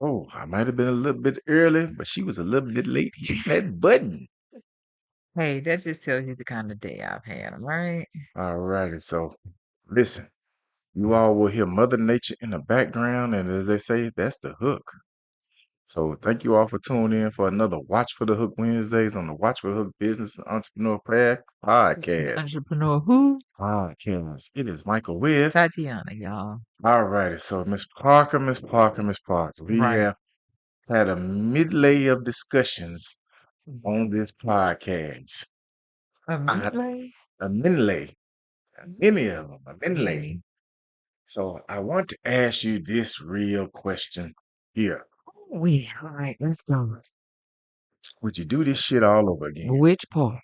Oh, I might have been a little bit early, but she was a little bit late hitting that button. Hey, that just tells you the kind of day I've had, right? All righty. So, listen, you all will hear Mother Nature in the background, and as they say, that's the hook. So, thank you all for tuning in for another Watch for the Hook Wednesdays on the Watch for the Hook Business and Entrepreneur Podcast. Entrepreneur who? Podcast. It is Michael with. Tatiana, y'all. All righty. So, Miss Parker, we Right. have had a midlay of discussions on this podcast. A I, midlay? a midlay, many of them, a midlay. Many. So I want to ask you this real question here. All right, let's go. Would you do this shit all over again? Which part?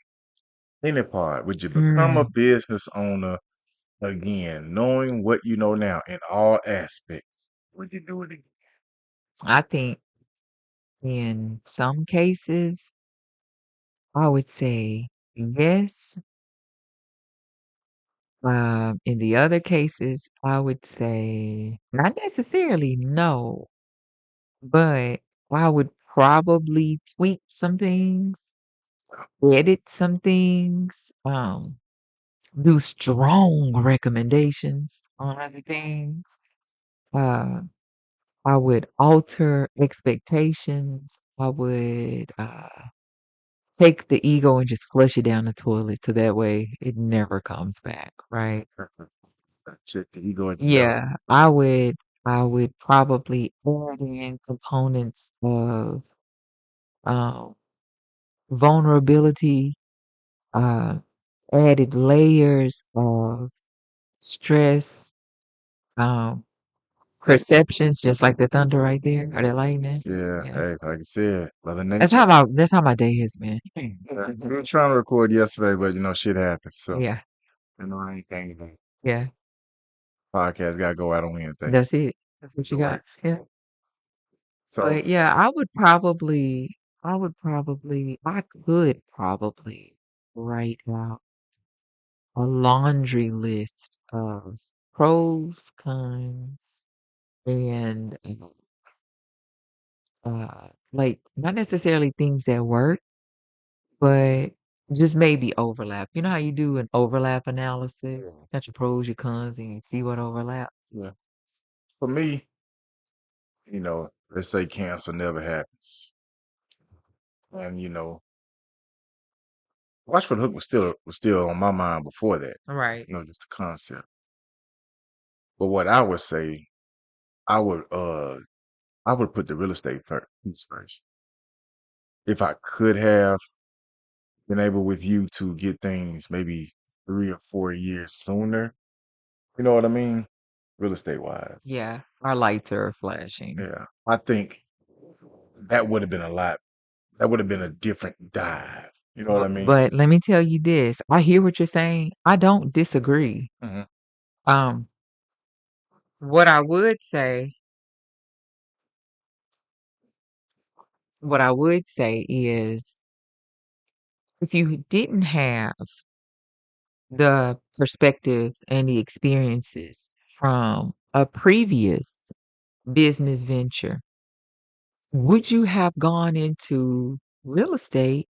Any part? Would you become a Hmm. business owner again, knowing what you know now in all aspects? Would you do it again? I think in some cases, I would say yes. In the other cases, I would say not necessarily no, but I would probably tweak some things, edit some things, do strong recommendations on other things. Uh, I would alter expectations. I would take the ego and just flush it down the toilet so that way it never comes back, right? Check the ego in the jug. Yeah, I would probably add in components of um vulnerability, uh added layers of stress, um perceptions, just like the thunder right there, or the lightning. Yeah, Yeah. hey, like I said, Mother That's Nature. how my day has been. We were trying to record yesterday, but shit happens. So, Yeah, I ain't thinking that yeah. podcast got to go out on Wednesday. That's it. That's what It you got. works. Yeah. So, But yeah, I could probably write out a laundry list of pros, cons, and like not necessarily things that work, but just maybe overlap. You know how you do an overlap analysis? Got your pros, your cons, and you see what overlaps. yeah, for me, let's say cancer never happens. And Watch for the Hook was still on my mind before that. Right. Just the concept. But what I would say, I would put the real estate piece first. If I could have been able with you to get things maybe 3 or 4 years sooner, you know what I mean? Real estate wise. Yeah. Our lights are flashing. Yeah. I think that would have been a lot. That would have been a different dive. You know what I mean? But let me tell you this. I hear what you're saying. I don't disagree. Hmm. Um, what I would say, what I would say is if you didn't have the perspectives and the experiences from a previous business venture, would you have gone into real estate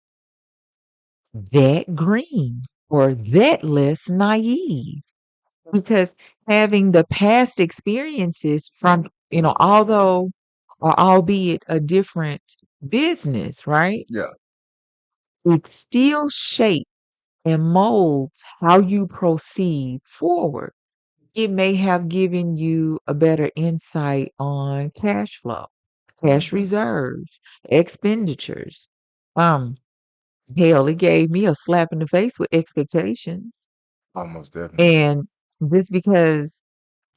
that green or that less naive? Because having the past experiences from, although or albeit a different business, right? Yeah. It still shapes and molds how you proceed forward. It may have given you a better insight on cash flow, cash reserves, expenditures. Um, Hell, it gave me a slap in the face with expectations. Almost definitely. And just because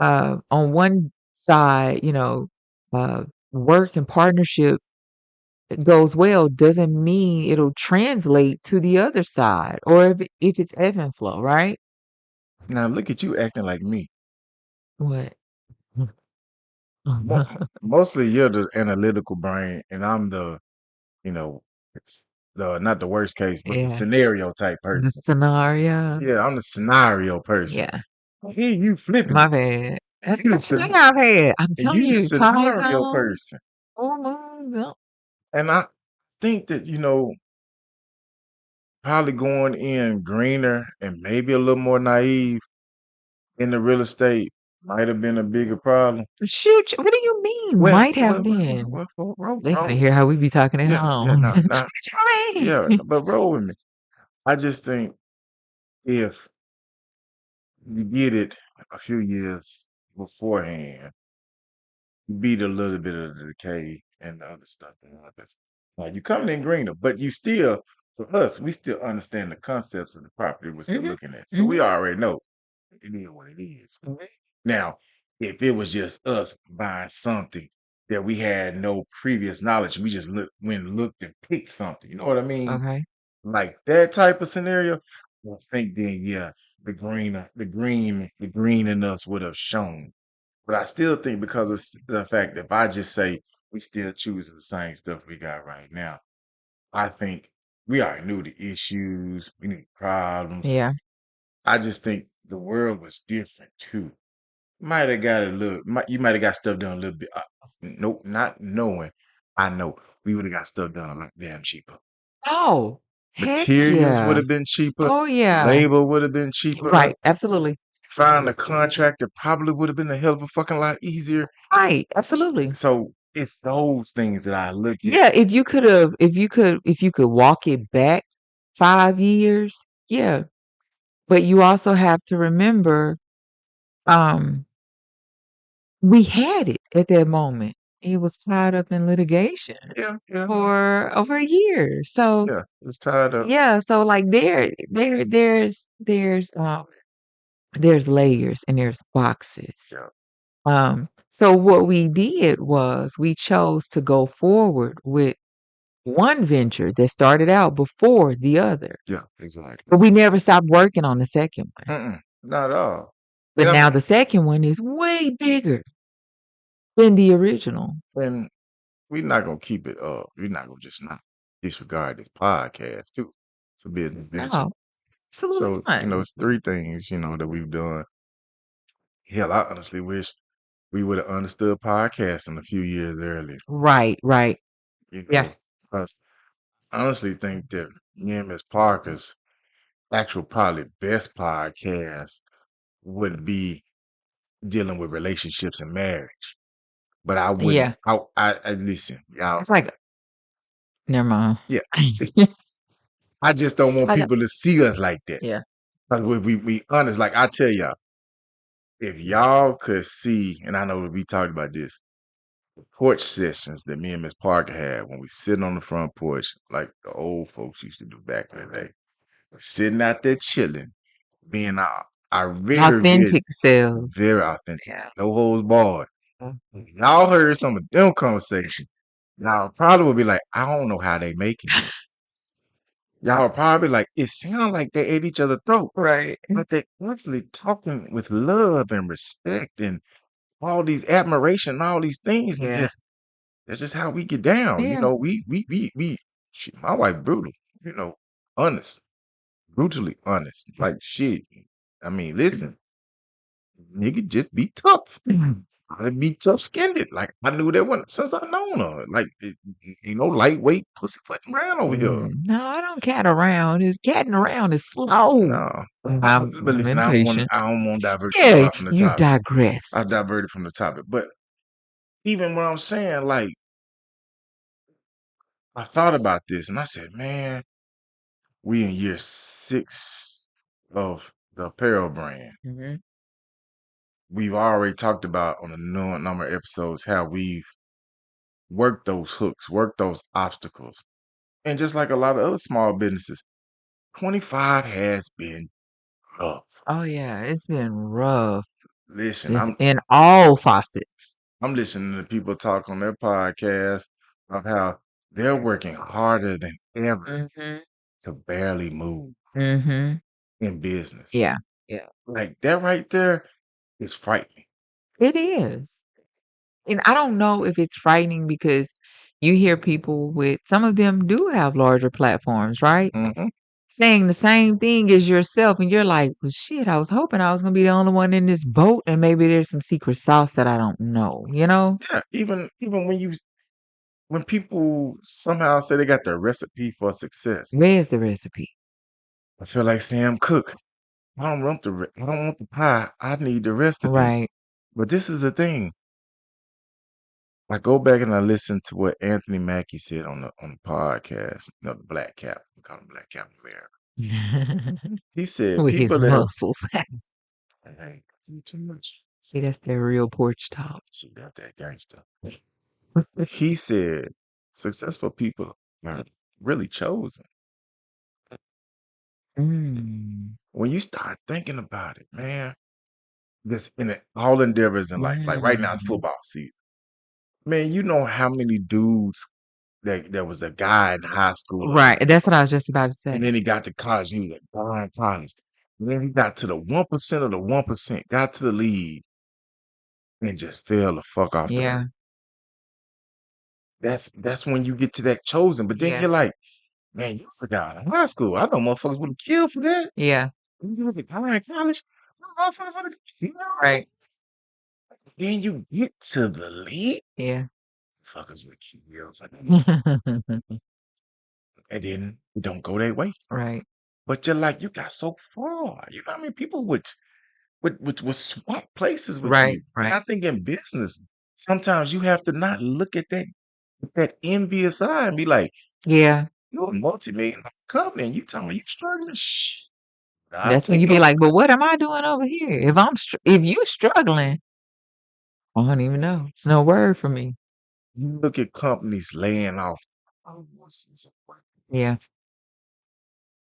on one side, uh, work and partnership goes well doesn't mean it'll translate to the other side or if it's ebb and flow, right? Now look at you acting like me. What? Mo- Mostly you're the analytical brain, and I'm you know, it's the not the worst case, but the Yeah. scenario type The person. scenario. Yeah, I'm the scenario person. Yeah. Here you flipping My it. bad. That's You the the thing scen- I've had. I'm and telling you the you, time scenario zone. person. Oh my god. And I think that, probably going in greener and maybe a little more naive in the real estate might have been a bigger problem. Shoot, what do you mean Well, might have well, well, been? well, well, roll, They finna roll. hear how we be talking at Yeah, yeah, home. no, no, What you yeah, mean? but roll with me. I just think if you get it a few years beforehand, you beat a little bit of the decay and the other stuff and others. Now you come in greener, but you still, for us, we still understand the concepts of the property we're still Mhm, looking at. So we mhm. already know it is what it is. Okay. Now, if it was just us buying something that we had no previous knowledge, we just went and looked and picked something. You know what I mean? Okay. Like that type of scenario, I think then yeah, the green in us would have shown. But I still think because of the fact that if I just say we still choosing the same stuff we got right now, I think we already knew the issues, we knew the problems. Yeah. I just think the world was different too. Might have got a little. You might have got stuff done a little bit. Nope, not knowing. I know we would have got stuff done a lot damn cheaper. Oh, heck Materials would yeah. have been cheaper. Oh, yeah. Labor would have been cheaper. Right, absolutely. Find a contractor probably would have been a hell of a fucking lot easier. Right, absolutely. So it's those things that I look at. Yeah, if you could walk it back 5 years, yeah. But you also have to remember, um, we had it at that moment. It was tied up in litigation Yeah, yeah, for over a year. So, yeah. It's tied up. yeah, so, like, there's layers and there's boxes. Yeah, So what we did was we chose to go forward with one venture that started out before the other, yeah, exactly. but we never stopped working on the second one. Not at all. But That's now the second one is way bigger than the original. and we're not gonna keep it we're not gonna just not disregard this podcast too. It's a business venture. No, absolutely So, not. it's three things, that we've done. Hell, I honestly wish we would have understood podcasting a few years earlier, Right, right. you Yeah. know, because I honestly think that me and Miss Parker's actual probably best podcast would be dealing with relationships and marriage. But I wouldn't Yeah. I listen, y'all, It's like, never mind. yeah. I just don't want I know. people to see us like that. Yeah. 'Cause we honest, like I tell y'all, if y'all could see, and I know we talked about this, the porch sessions that me and Miss Parker had when we sitting on the front porch, like the old folks used to do back in the day, sitting out there chilling, being our Authentic selves. very authentic, Yeah. no holds barred. Y'all heard some of them conversations. Y'all probably would be like, I don't know how they making it. Y'all probably like, it sounds like they ate each other's throat, Right. but they actually talking with love and respect and all these admiration and all these things. And Yeah. that's just how we get down. Yeah. Shit, my wife brutal, honest, brutally honest. Like shit. I mean, listen, nigga, just be tough. I be tough skinned. Like I knew that one since I known her. Like lightweight pussyfooting around over here. No, I don't cat around. It's catting around is slow. No. But I'm listen, impatient. I don't want to divert too Yeah, far from the you topic. I digressed. diverted from the topic. But even what I'm saying, like, I thought about this and I said, man, we in year 6 of the apparel brand. Mhm. We've already talked about on a number of episodes how we've worked those hooks, worked those obstacles. And just like a lot of other small businesses, 25 has been rough. Oh, yeah, it's been rough. Listen, It's in all facets. I'm listening to people talk on their podcast of how they're working harder than ever Mhm. to barely move Mhm. in business. Yeah. Yeah. Like that right there is frightening. It is. And I don't know if it's frightening because you hear people with some of them do have larger platforms, right? Hmm. Saying the same thing as yourself, and you're like, "Well, shit, I was hoping I was gonna be the only one in this boat, and maybe there's some secret sauce that I don't know," you know? Yeah, even when you when people somehow say they got the recipe for success, Where's the recipe? I feel like Sam Cooke. I don't want the pie. I need the recipe. Right. But this is the thing. I go back and I listen to what Anthony Mackie said on the podcast. You know, the Black Cap. We call him Black Cap in America. He said With his people that muscles. hey, too much. See, that's that real porch talk. See, that's that gangster. He said successful people are really chosen. Mm. When you start thinking about it, man, this in all endeavors in life, like right now, it's Mm. football season. Man, you know how many dudes that there was a guy in high school, Right. That's what I was just about to and say. then he got to college, and he was a guy in college. And then he got to the 1% of the 1%, got to the league, and just fell the fuck off the earth. Yeah. That's when you get to that chosen. But then Yeah. you're like, man, you was a guy in high school. I know motherfuckers would have killed for that. Yeah. You was a guy in college. Motherfuckers would have killed. Right. Then you get to the league, Yeah. fuckers would kill for that. And then it don't go that way. Right. But you're like, you got so far. You know how many people would swap places with Right. you. And Right. I think in business, sometimes you have to not look at that with that envious eye and be like, Yeah. you're a multi-million company and you telling me you struggling? Shh. I'll That's when take you be your like, but what am I doing over here? If you struggling, I don't even know. It's no word for me. you look at companies laying off. Yeah.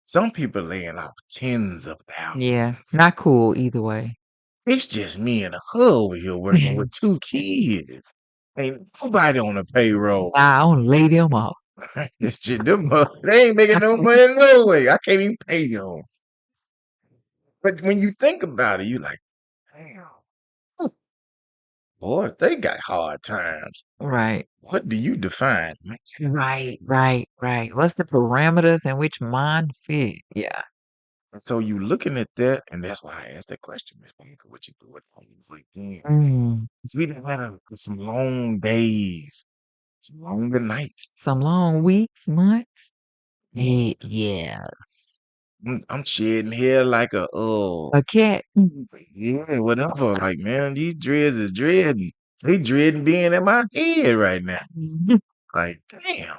Some people laying off tens of Yeah. thousands. Not cool either way. It's just me and a her over here working with 2 kids. Ain't nobody on the payroll. I don't lay them off. Shit, they ain't making no money no way. I can't even pay them. But when you think about it, you like, damn, boy, they got hard times. Right. What do you define, man? Right. Right. Right. What's the parameters in which mine fit? Yeah. So you looking at that, and that's why I asked that question, Miss Baker, what you do with all these weekends? Mm. We done had some long days, some longer nights. Some long weeks, months. Yeah. I'm shedding hair like a A cat. yeah, whatever. Like, man, these dreads is dreading. They dreading being in my head right now. Like, damn.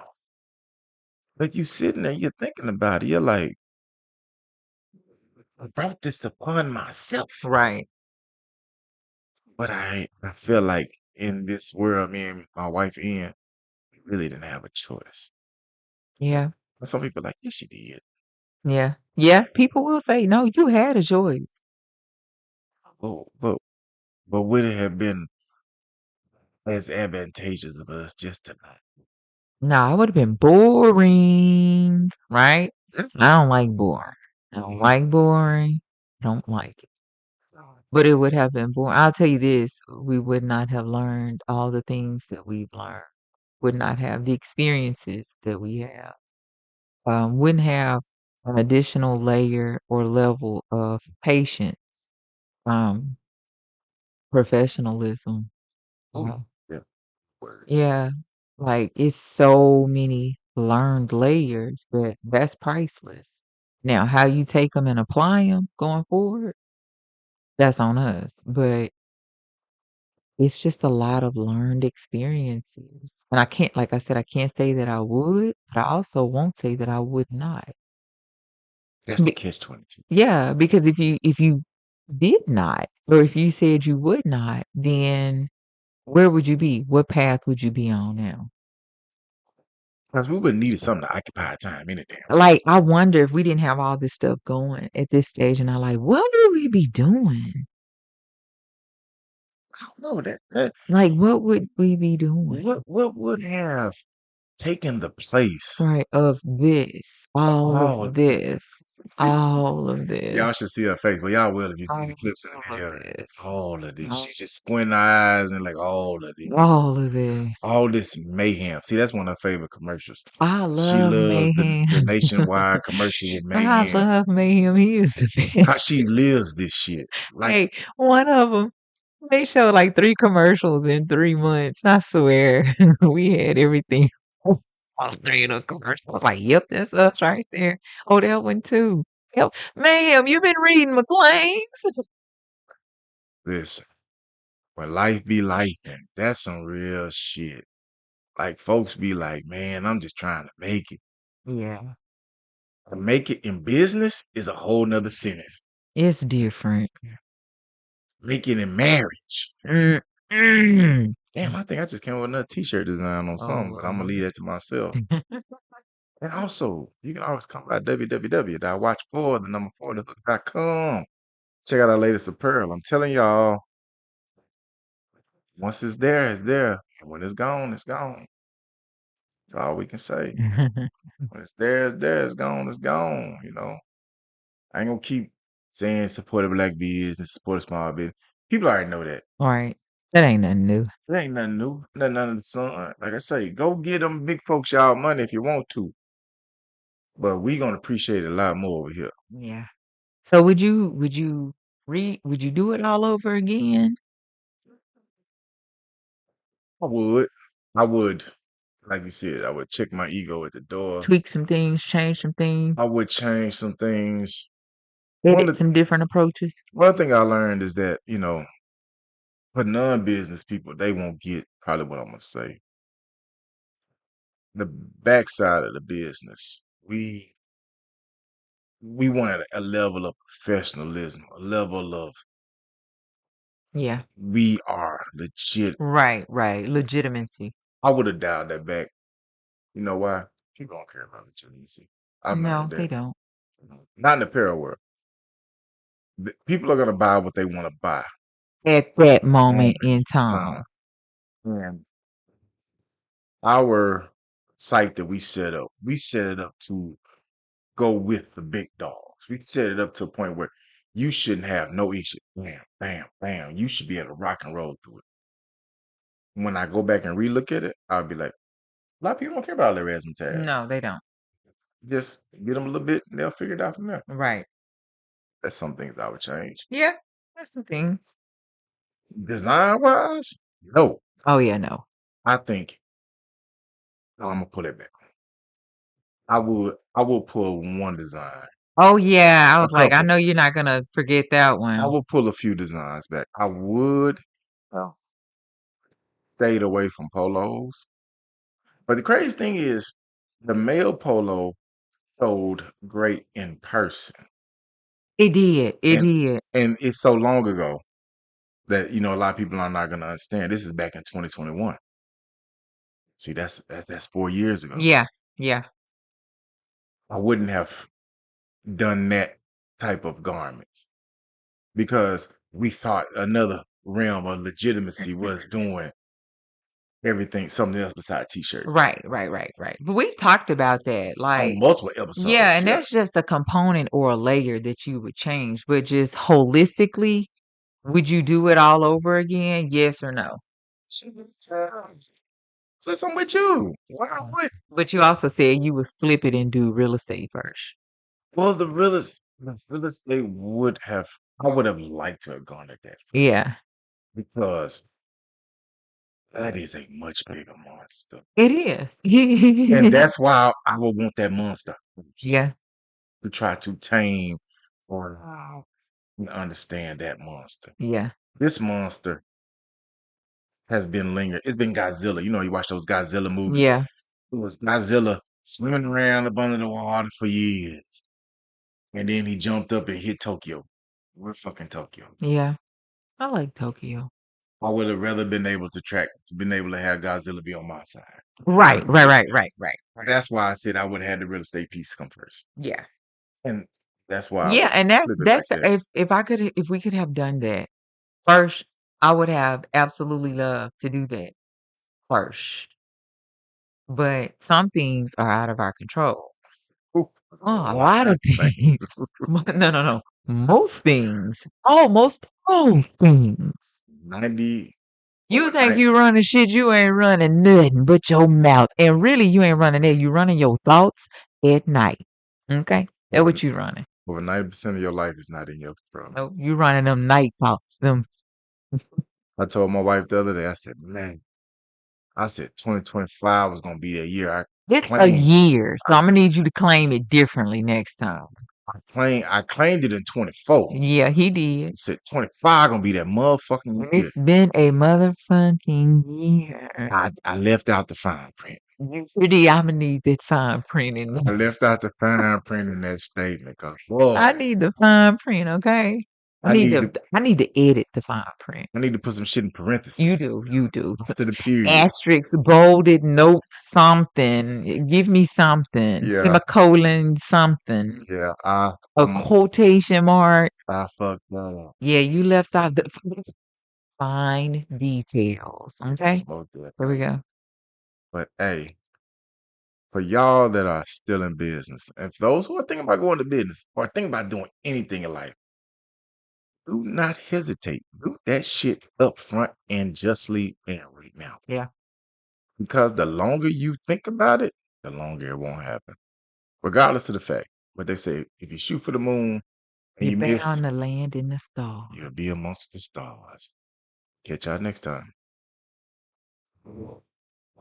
But you sitting there, you're thinking about it. You're like, I brought this upon myself. Right. But I feel like in this world, me and my wife in, we really didn't have a choice. Yeah. But some people are like, yes, you did. Yeah. Yeah. People will say, no, you had a choice. Oh, but would it have been as advantageous of us just to not? No, I would have been boring. Right? Yeah. I don't like boring. I don't like boring. Don't like it. But it would have been boring. I'll tell you this, we would not have learned all the things that we've learned. Would not have the experiences that we have. Wouldn't have an additional layer or level of patience, um, professionalism. Oh, Uh, yeah. Word. yeah, like it's so many learned layers that's priceless. Now, how you take them and apply them going forward, that's on us. But it's just a lot of learned experiences. And I can't, like I said, I can't say that I would, but I also won't say that I would not. That's the catch 22. Yeah, because if you did not, or if you said you would not, then where would you be? What path would you be on now? Because we would have needed something to occupy our time any damn way. Like, I wonder if we didn't have all this stuff going at this stage in our life, what would we be doing? I don't know that Like, what would we be doing? what would have taken the place Right, of this, of all of all of this. this, all of this, Y'all should see her face, but y'all will if you see the all clips in the of video. this, All of this. all She's just squinting her eyes and like all of this. all of this. All this mayhem. See, that's one of her favorite commercials. I She love loves the mayhem. nationwide commercial with I mayhem. love mayhem. He is the best. How she lives this shit. Like, Hey, one of them, they showed like 3 commercials in 3 months. I swear, we had everything. All three of the commercials. I was like, "Yep, that's us right there." Oh, that one too. Yep. "Ma'am, you been reading McLean's?" Listen, when life be life, that's some real shit. Like folks be like, man, I'm just trying to make it. Yeah. To make it in business is a whole nother sentence. It's different. Make it in marriage. Mm, mm. Damn, I think I just came up with another t-shirt design on Oh, something, but I'm gonna leave Lord. that to myself. And also, you can always come by www.watch4, the number 4, the hook.com. Check out our latest apparel. I'm telling y'all, once it's there, it's there. And when it's gone, it's gone. That's all we can say. When it's there, it's there. It's gone, it's gone. I ain't gonna keep saying support a black business, support a small business. People already know that. Right. That ain't nothing new. It ain't nothing new, nothing under the sun. Like I say, go get them big folks y'all money if you want to. But we gonna appreciate it a lot more over here. Yeah. So would you do it all over again? I would. I would. Like you said, I would check my ego at the door. Tweak some things, change some things, I would change some things. One edit of some different approaches? one thing I learned is that, for non-business people, they won't get probably what I'm gonna say. The backside of the business. We wanted a level of professionalism, a level of Yeah. we are legit. Right, right. Legitimacy. I would have dialed that back. You know why? People don't care about legitimacy. I've learned No, they that. don't. Not in the apparel world. People are gonna buy what they want to buy. At that moment in Moments in time. time. And our site that we set it up to go with the big dogs. We set it up to a point where you shouldn't have no issue. Bam, bam, bam. You should be able to rock and roll through it. When I go back and relook at it, I'll be like, a lot of people don't care about all their razzmatazz. No, they don't. Just get them a little bit, and they'll figure it out from there. Right. That's some things I would change. Yeah. That's some things. Design wise, no. Oh yeah, no. I think no, I'm gonna pull it back. I will pull one design. Oh yeah. I A was like, I couple. know you're not gonna forget that I one. will pull a few designs back. I would stayed away from polos. But the crazy thing is the male polo sold great in person. It did. It And did. and it's so long ago that a lot of people are not gonna understand. This is back in 2021. See, that's 4 years ago. Yeah. Yeah. I wouldn't have done that type of garments because we thought another realm of legitimacy was doing everything, something else besides t-shirts Right, right, right, right. But we've talked about that. on Like, multiple yeah, episodes. and Yeah. that's just a component or a layer that you would change. But just holistically, would you do it all over again? Yes or no? So I'm with you. Why Mm. would But you also said you would flip it and do real estate first. well the real estate I would have liked to have gone at that first Yeah, because that is a much bigger monster. it is. And that's why I would want that monster first Yeah, to try to tame or understand that monster. yeah, This monster has been lingering. It's been Godzilla. You watch those Godzilla movies. yeah, It was Godzilla swimming around up under the water for years. And then he jumped up and hit Tokyo. We're fucking Tokyo. yeah. I like Tokyo. I would have rather been able to have Godzilla be on my side. Right, Rather right, did right, that. right, right, right. That's why I said I would have had the real estate piece come first. Yeah. And that's why I Yeah, would and that's flip it like that's that. if we could have done that first, I would have absolutely loved to do that first. But some things are out of our control. Ooh, Oh, a a lot lot of of things. things. No, no, no. Most things. Almost all things. 90 You over think 90. you running shit, you ain't running nothing but your mouth. And really, you ain't running that. You running your thoughts at night. Okay? That's Over what you running. over 90% of your life is not in your control. No, you running them night thoughts. Them I told my wife the other day, I said, man, I said 2025 was gonna be a year I It's a claimed. year, so Imma need you to claim it differently next time. I claimed it in 24. Yeah, he I did. said 25 gonna be that motherfucking And year. it's been a motherfucking year. I left out the fine print. You sure did. Imma need that fine print in I there. left out the fine print in that statement because I boy, need the fine print, okay? I I need need to to I need to edit the fine print. I need to put some shit in You parentheses do, you do. after the period. Asterisk, bolded, note something. Give me something. Yeah, Semicolon something. yeah. A quotation mark. I fucked up. Yeah, you left out the fine details. Okay? Smoked that Here we thing. go. But hey, for y'all that are still in business, and for those who are thinking about going to business or thinking about doing anything in life, do not hesitate. Do that shit up front and justly and right now. Yeah. Because the longer you think about it, the longer it won't happen. Regardless of the fact. But they say if you shoot for the moon and You're you miss, bound to land in the stars. you'll be amongst the stars. Catch y'all next time.